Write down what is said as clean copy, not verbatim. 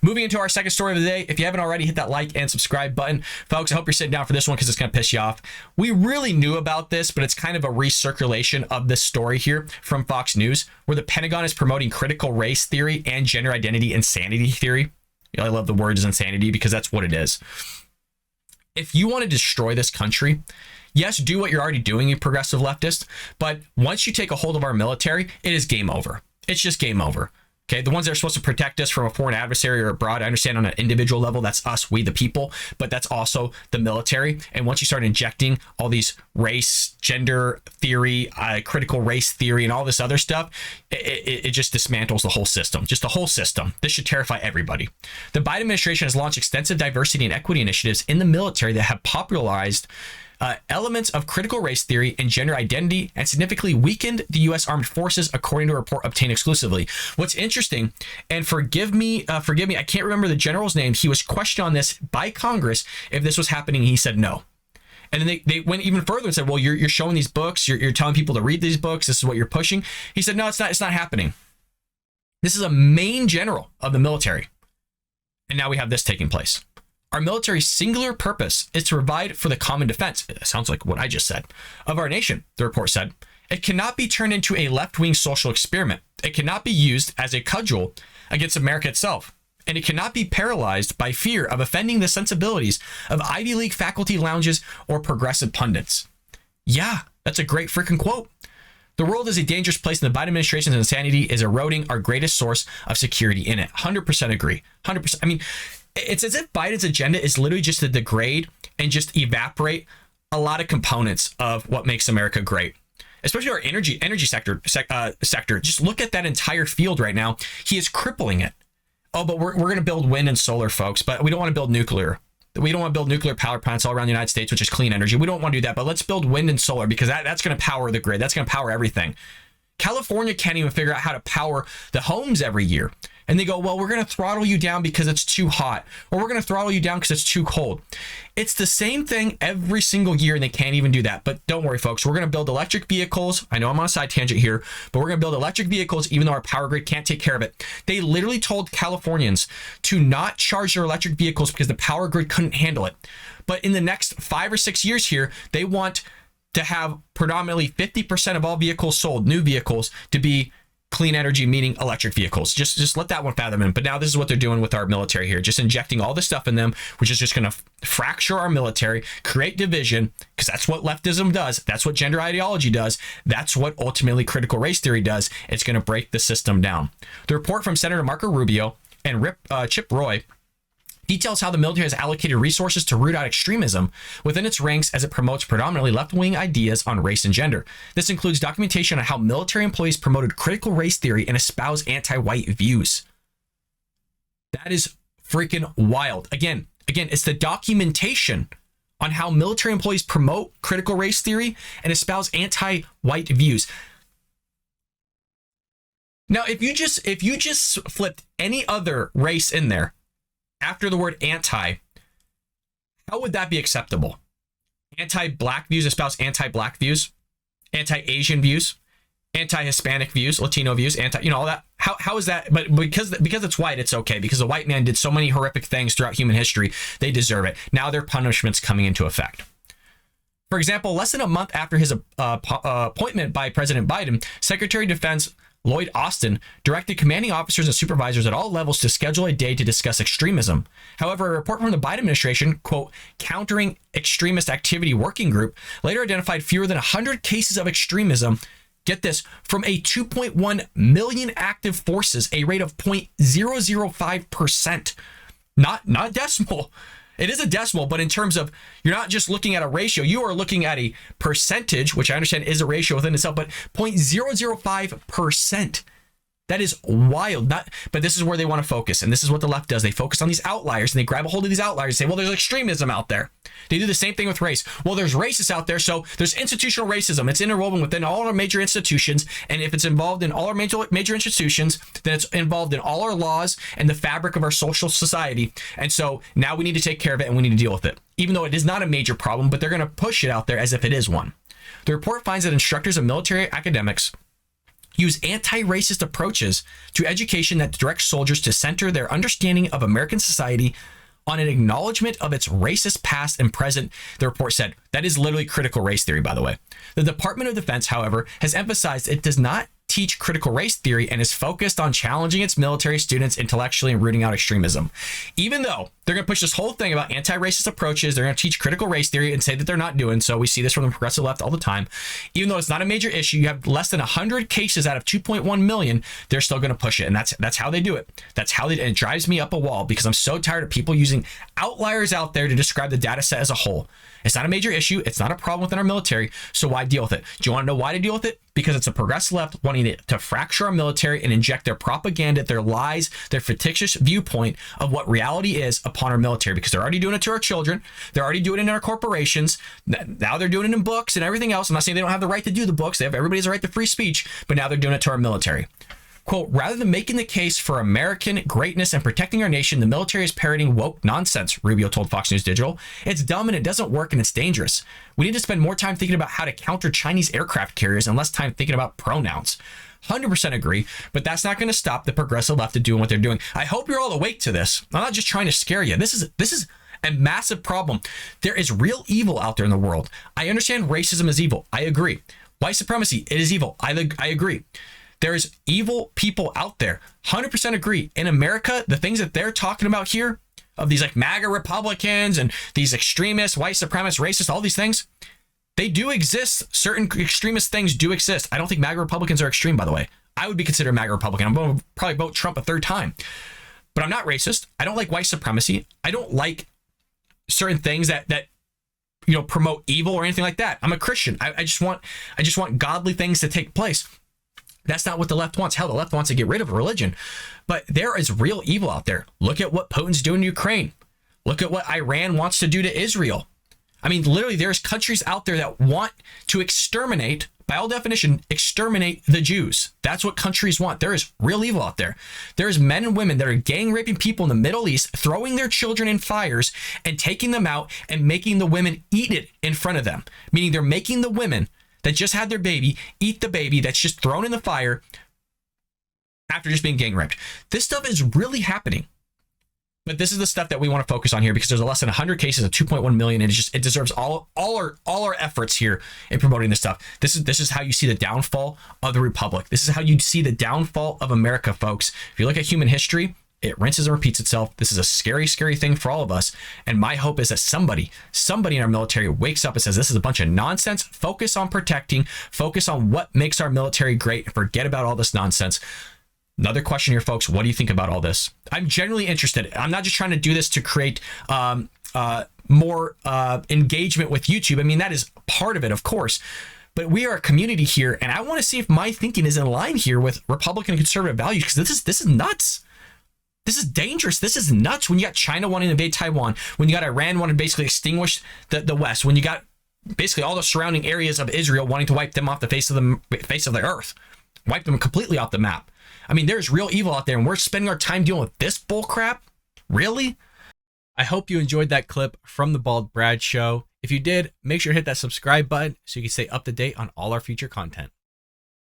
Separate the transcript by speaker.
Speaker 1: Moving into our second story of the day, if you haven't already, hit that like and subscribe button. Folks, I hope you're sitting down for this one because it's going to piss you off. We really knew about this, but it's kind of a recirculation of this story here from Fox News, where the Pentagon is promoting critical race theory and gender identity insanity theory. I love the words insanity because that's what it is. If you want to destroy this country, yes, do what you're already doing, you progressive leftist, but once you take a hold of our military, it is game over. It's just game over. Okay, the ones that are supposed to protect us from a foreign adversary or abroad, I understand on an individual level, that's us, we the people, but that's also the military. And once you start injecting all these race, gender theory, critical race theory, and all this other stuff, it just dismantles the whole system, just the whole system. This should terrify everybody. The Biden administration has launched extensive diversity and equity initiatives in the military that have popularized elements of critical race theory and gender identity and significantly weakened the U.S. Armed Forces, according to a report obtained exclusively. What's interesting, and forgive me, I can't remember the general's name. He was questioned on this by Congress if this was happening. He said no. And then they went even further and said, well, you're showing these books. You're telling people to read these books. This is what you're pushing. He said, no, it's not happening. This is a main general of the military. And now we have this taking place. Our military's singular purpose is to provide for the common defense. It sounds like what I just said. Of our nation, the report said. It cannot be turned into a left-wing social experiment. It cannot be used as a cudgel against America itself. And it cannot be paralyzed by fear of offending the sensibilities of Ivy League faculty lounges or progressive pundits. Yeah, that's a great freaking quote. The world is a dangerous place, and the Biden administration's insanity is eroding our greatest source of security in it. 100% agree. 100%. I mean, it's as if Biden's agenda is literally just to degrade and just evaporate a lot of components of what makes America great, especially our energy sector. Just look at that entire field right now. He is crippling it. Oh, but we're going to build wind and solar, folks, but we don't want to build nuclear. We don't want to build nuclear power plants all around the United States, which is clean energy. We don't want to do that, but let's build wind and solar because that's going to power the grid. That's going to power everything. California can't even figure out how to power the homes every year. And they go, well, we're going to throttle you down because it's too hot, or we're going to throttle you down because it's too cold. It's the same thing every single year, and they can't even do that. But don't worry, folks. We're going to build electric vehicles. I know I'm on a side tangent here, but we're going to build electric vehicles even though our power grid can't take care of it. They literally told Californians to not charge their electric vehicles because the power grid couldn't handle it. But in the next 5 or 6 years here, they want to have predominantly 50% of all vehicles sold, new vehicles, to be clean energy, meaning electric vehicles. Just let that one fathom in. But now this is what they're doing with our military here, just injecting all this stuff in them, which is just going to fracture our military, create division, because that's what leftism does. That's what gender ideology does. That's what ultimately critical race theory does. It's going to break the system down. The report from Senator Marco Rubio and Chip Roy details how the military has allocated resources to root out extremism within its ranks as it promotes predominantly left-wing ideas on race and gender. This includes documentation on how military employees promoted critical race theory and espouse anti-white views. That is freaking wild. Again, it's the documentation on how military employees promote critical race theory and espouse anti-white views. Now, if you just flipped any other race in there after the word anti, how would that be acceptable? Anti-black views, espouse anti-black views, anti-Asian views, anti-Hispanic views, Latino views, all that. How is that? But because it's white, it's okay. Because the white man did so many horrific things throughout human history, they deserve it. Now their punishment's coming into effect. For example, less than a month after his appointment by President Biden, Secretary of Defense Lloyd Austin directed commanding officers and supervisors at all levels to schedule a day to discuss extremism. However, a report from the Biden administration, quote, Countering Extremist Activity Working Group, later identified fewer than 100 cases of extremism, get this, from a 2.1 million active forces, a rate of 0.005%. Not decimal. It is a decimal, but in terms of, you're not just looking at a ratio, you are looking at a percentage, which I understand is a ratio within itself, but 0.005%. That is wild. But this is where they want to focus. And this is what the left does. They focus on these outliers and they grab a hold of these outliers and say, well, there's extremism out there. They do the same thing with race. Well, there's racists out there. So there's institutional racism. It's interwoven within all our major institutions. And if it's involved in all our major institutions, then it's involved in all our laws and the fabric of our social society. And so now we need to take care of it and we need to deal with it, even though it is not a major problem, but they're going to push it out there as if it is one. The report finds that instructors of military academics use anti-racist approaches to education that directs soldiers to center their understanding of American society on an acknowledgement of its racist past and present, the report said. That is literally critical race theory, by the way. The Department of Defense, however, has emphasized it does not teach critical race theory and is focused on challenging its military students intellectually and rooting out extremism. Even though they're going to push this whole thing about anti-racist approaches, they're going to teach critical race theory and say that they're not doing so. We see this from the progressive left all the time. Even though it's not a major issue, you have less than 100 cases out of 2.1 million, they're still going to push it. And that's how they do it. That's how they, and it drives me up a wall because I'm so tired of people using outliers out there to describe the data set as a whole. It's not a major issue. It's not a problem within our military. So why deal with it? Do you want to know why to deal with it? Because it's a progressive left wanting to fracture our military and inject their propaganda, their lies, their fictitious viewpoint of what reality is upon our military, because they're already doing it to our children. They're already doing it in our corporations. Now they're doing it in books and everything else. I'm not saying they don't have the right to do the books. Everybody has a right to free speech, but now they're doing it to our military. Quote, rather than making the case for American greatness and protecting our nation, the military is parroting woke nonsense, Rubio told Fox News Digital. It's dumb and it doesn't work and it's dangerous. We need to spend more time thinking about how to counter Chinese aircraft carriers and less time thinking about pronouns. 100% agree, but that's not going to stop the progressive left to doing what they're doing. I hope you're all awake to this. I'm not just trying to scare you. This is a massive problem. There is real evil out there in the world. I understand racism is evil. I agree. White supremacy, it is evil. I agree. There's evil people out there. 100% agree. In America, the things that they're talking about here, of these like MAGA Republicans and these extremists, white supremacists, racists, all these things, they do exist. Certain extremist things do exist. I don't think MAGA Republicans are extreme, by the way. I would be considered a MAGA Republican. I'm going to probably vote Trump a third time. But I'm not racist. I don't like white supremacy. I don't like certain things that promote evil or anything like that. I'm a Christian. I just want godly things to take place. That's not what the left wants. Hell, the left wants to get rid of religion. But there is real evil out there. Look at what Putin's doing in Ukraine. Look at what Iran wants to do to Israel. I mean, literally, there's countries out there that want to exterminate, by all definition, exterminate the Jews. That's what countries want. There is real evil out there. There's men and women that are gang raping people in the Middle East, throwing their children in fires and taking them out and making the women eat it in front of them. Meaning they're making the women that just had their baby eat the baby that's just thrown in the fire after just being gang raped. This stuff is really happening. But this is the stuff that we want to focus on here because there's less than 100 cases of 2.1 million, and it deserves all our efforts here in promoting this stuff. This is how you see the downfall of the republic. This is how you see the downfall of America, folks. If you look at human history, it rinses and repeats itself. This is a scary, scary thing for all of us. And my hope is that somebody in our military wakes up and says, this is a bunch of nonsense. Focus on protecting, focus on what makes our military great, and forget about all this nonsense. Another question here, folks. What do you think about all this? I'm genuinely interested. I'm not just trying to do this to create more engagement with YouTube. I mean, that is part of it, of course. But we are a community here, and I want to see if my thinking is in line here with Republican and conservative values, because this is nuts. This is dangerous. This is nuts. When you got China wanting to invade Taiwan, when you got Iran wanting to basically extinguish the West, when you got basically all the surrounding areas of Israel wanting to wipe them off the face of the earth, wipe them completely off the map. I mean, there's real evil out there, and we're spending our time dealing with this bull crap? Really? I hope you enjoyed that clip from the Bald Brad Show. If you did, make sure to hit that subscribe button so you can stay up to date on all our future content.